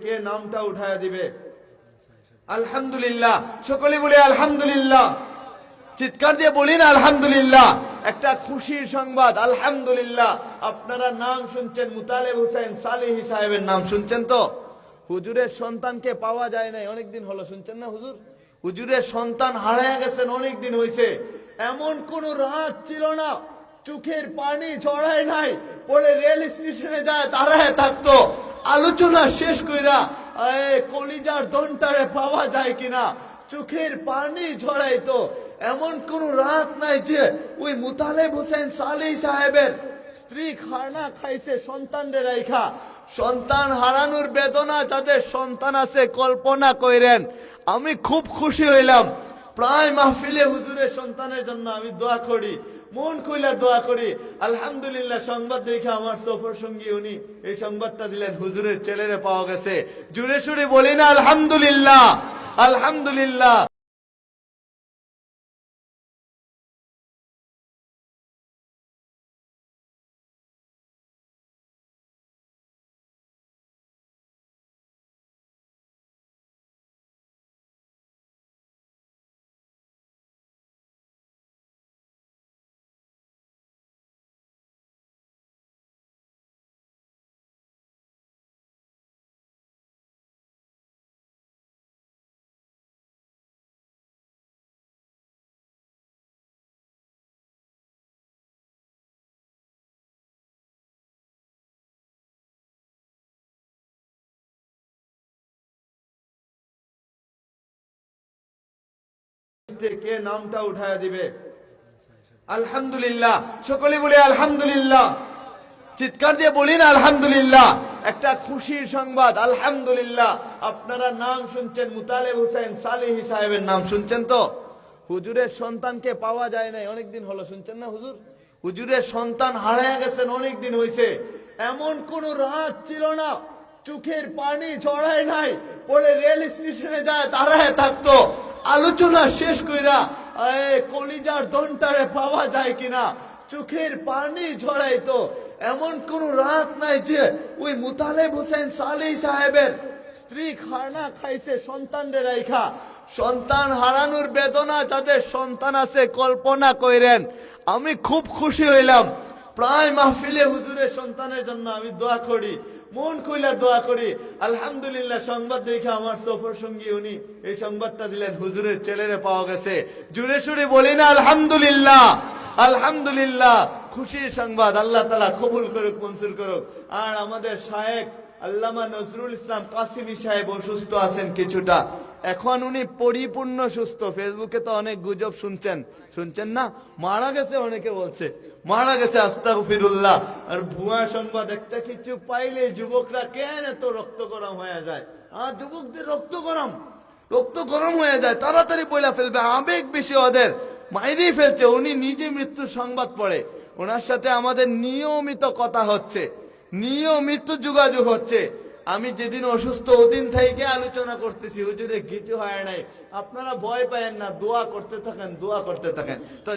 কে নামটা উঠায়া দিবে? আলহামদুলিল্লাহ, সকলে বলে আলহামদুলিল্লাহ, চিৎকার দিয়ে বলি না আলহামদুলিল্লাহ। একটা খুশির সংবাদ, আলহামদুলিল্লাহ। আপনারা নাম শুনছেন, মুতালেব হোসেন সালেহী সাহেবের নাম শুনছেন তো? হুজুরের সন্তানকে পাওয়া যায় নাই, অনেকদিন হলো, শুনছেন না হুজুর? হুজুরের সন্তান হারায়া গেছেন, অনেকদিন হয়েছে। এমন কোন রাত ছিল না চোখের পানি ঝরায় নাই, পরে রেল স্টেশনে যায় দাঁড়ায় থাকতো, আলোচনা শেষ কইরা কলিজার দন্টারে পাওয়া যায় কিনা চোখের পানি ঝরাইতো। এমন কোন রাত নাই যে ওই মুতালেব হোসেন সালেহী সাহেবের স্ত্রী খানা খাইছে সন্তানদের রাইখা। সন্তান হারানোর বেদনা যাদের সন্তান আছে কল্পনা কইরেন। আমি খুব খুশি হইলাম, প্রায় মাহফিলে হুজুরের সন্তানের জন্য আমি দোয়া করি, মন কইলা দোয়া করি। আলহামদুলিল্লাহ, সংবাদ দেখে আমার সফর সঙ্গী উনি এই সংবাদটা দিলেন, হুজুরের ছেলেরে পাওয়া গেছে। জুড়ে সুরে বলি না আলহামদুলিল্লাহ, আলহামদুলিল্লাহ। কে নামটা উঠায়া দিবে? আলহামদুলিল্লাহ, সকলে বলে আলহামদুলিল্লাহ, চিৎকার দিয়ে বলি না আলহামদুলিল্লাহ। একটা খুশির সংবাদ, আলহামদুলিল্লাহ। আপনারা নাম শুনছেন, মুতালেব হোসেন সালেহী সাহেবের নাম শুনছেন তো? হুজুরের সন্তানকে পাওয়া যায় নাই, অনেকদিন হলো, শুনছেন না হুজুর? হুজুরের সন্তান হারায়া গেছেন, অনেকদিন হয়েছে। এমন কোন রাত ছিল না চোখের পানি ঝরায় নাই, পরে রেল স্টেশনে যায় দাঁড়ায় থাকতো, আলোচনা শেষ কইরা কলিজার দন্টারে পাওয়া যায় কিনা চোখের পানি ঝরাইতো। এমন কোন রাত নাই যে ওই মুতালেব হোসেন সালেহী সাহেবের স্ত্রী খানা খাইছে সন্তানদের রাইখা। সন্তান হারানোর বেদনা যাদের সন্তান আছে কল্পনা কইরেন। আমি খুব খুশি হইলাম, প্রায় মাহফিলে হুজুরের সন্তানের জন্য আমি দোয়া করি, মন কইলা দোয়া করি। আলহামদুলিল্লাহ, সংবাদ দেখে আমার সফর সঙ্গী উনি এই সংবাদটা দিলেন, হুজুরের ছেলেরে পাওয়া গেছে। জুড়ে সুরে বলি না আলহামদুলিল্লাহ, আলহামদুলিল্লাহ। খুশির সংবাদ, আল্লাহ তাআলা কবুল করুক, মঞ্জুর করুক। আর আমাদের শায়েখ আল্লামা নজরুল ইসলাম কাসিমি সাহেব অসুস্থ আছেন কিছুটা, এখন উনি পরিপূর্ণ সুস্থ। ফেসবুকে তো অনেক গুজব শুনছেন না, মারা গেছে, অনেকে বলছে মারা গেছে, আস্তাগফিরুল্লাহ। আর ভুয়া সংবাদ একটা কিছু পাইলে যুবকরা কেন এত রক্ত গরম হয়ে যায়? যুবকদের রক্ত গরম হয়ে যায়, তাড়াতাড়ি বইলা ফেলবে, আবেগ বেশি ওদের, মাইরেই ফেলছে। উনি নিজে মৃত্যুর সংবাদ পড়ে, ওনার সাথে আমাদের নিয়মিত কথা হচ্ছে, নিয়মিত যোগাযোগ হচ্ছে। আমি যেদিন অসুস্থ ওদিন থেকে আলোচনা করতেছি, হুজুরে কিছু হয় নাই। আপনারা ভয় পায়েন না, দোয়া করতে থাকেন, দোয়া করতে থাকেন। তো